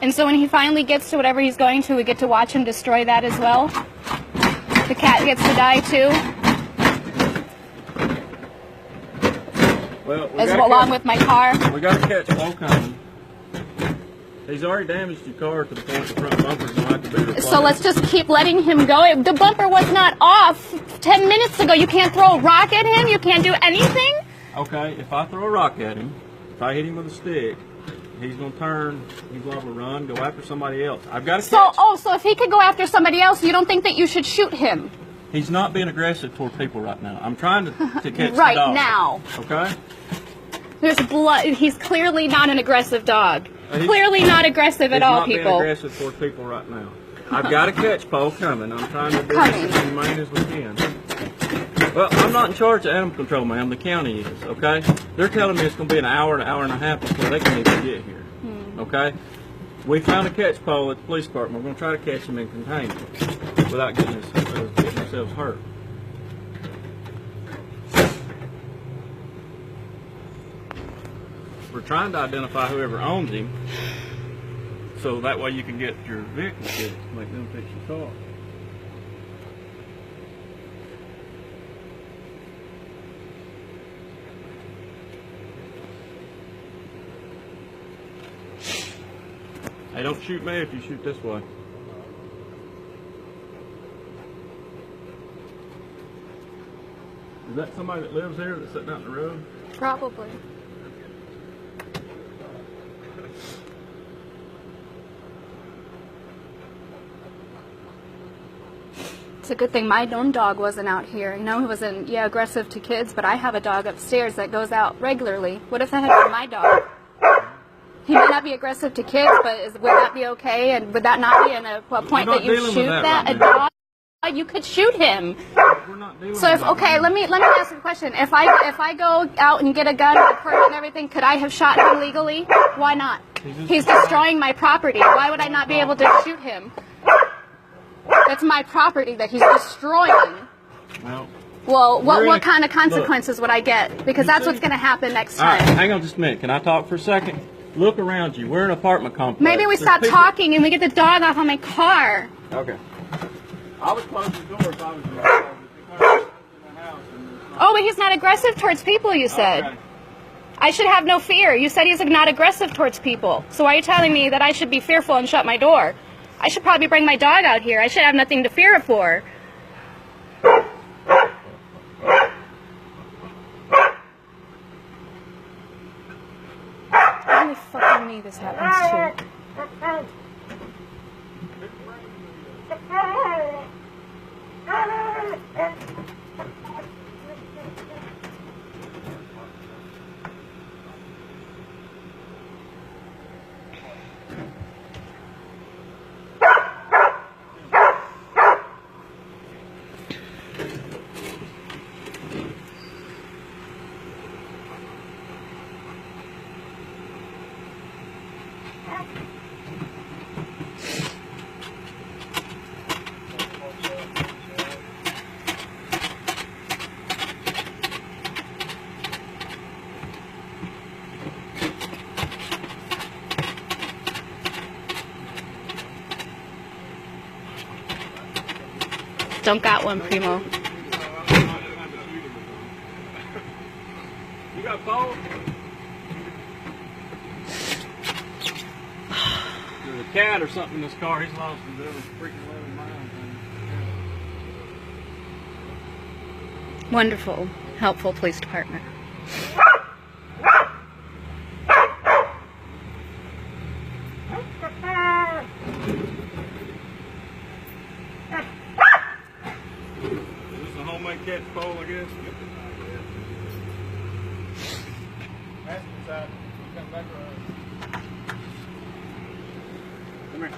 And so when he finally gets to whatever he's going to, we get to watch him destroy that as well. The cat gets to die too. Well, along with my car. We got to catch Paul coming. He's already damaged your car to the point the front bumper's going to have to be replaced. So let's just keep letting him go. The bumper was not off 10 minutes ago. You can't throw a rock at him? You can't do anything? Okay, if I throw a rock at him, if I hit him with a stick, he's going to turn, he's liable to run, go after somebody else. I've got to catch. So if he could go after somebody else, you don't think that you should shoot him? He's not being aggressive toward people right now. I'm trying to catch right the dog. now. Okay? There's blood. He's clearly not an aggressive dog. Clearly not aggressive at all, people. He's not being aggressive toward people right now. I've got to catch Paul coming. I'm trying to do this as humane as we can. Well, I'm not in charge of animal control, ma'am. The county is, okay? They're telling me it's going to be an hour and a half before they can even get here, okay? We found a catch pole at the police department. We're going to try to catch him and contain him without getting ourselves hurt. We're trying to identify whoever owns him, so that way you can get your vehicle fixed, make them fix your car. Hey, don't shoot me if you shoot this way. Is that somebody that lives here that's sitting out in the road? Probably. It's a good thing my own dog wasn't out here. You know, he wasn't, aggressive to kids, but I have a dog upstairs that goes out regularly. What if that had been my dog? He may not be aggressive to kids, but would that be okay? And would that not be a point that you shoot that? A dog? You could shoot him. We're not dealing So if let me ask you a question. If I go out and get a gun with a permit and everything, could I have shot him legally? Why not? He's destroying my property. Why would I not be able to shoot him? That's my property that he's destroying. Well, what kind of consequences would I get? Because that's what's going to happen next time. All right, hang on just a minute. Can I talk for a second? Look around you. We're in an apartment complex. Maybe we stop talking and we get the dog off on my car. Okay. I would close the door if I was in the house. Oh, but he's not aggressive towards people, you said. Okay. I should have no fear. You said he's not aggressive towards people. So why are you telling me that I should be fearful and shut my door? I should probably bring my dog out here. I should have nothing to fear it for. Only fucking me this happens to. Don't got one, Primo. You got Paul? There's a cat or something in this car. He's lost his every freaking 11 miles. Wonderful, helpful police department. Catch pole, I guess. Come back around. Come here.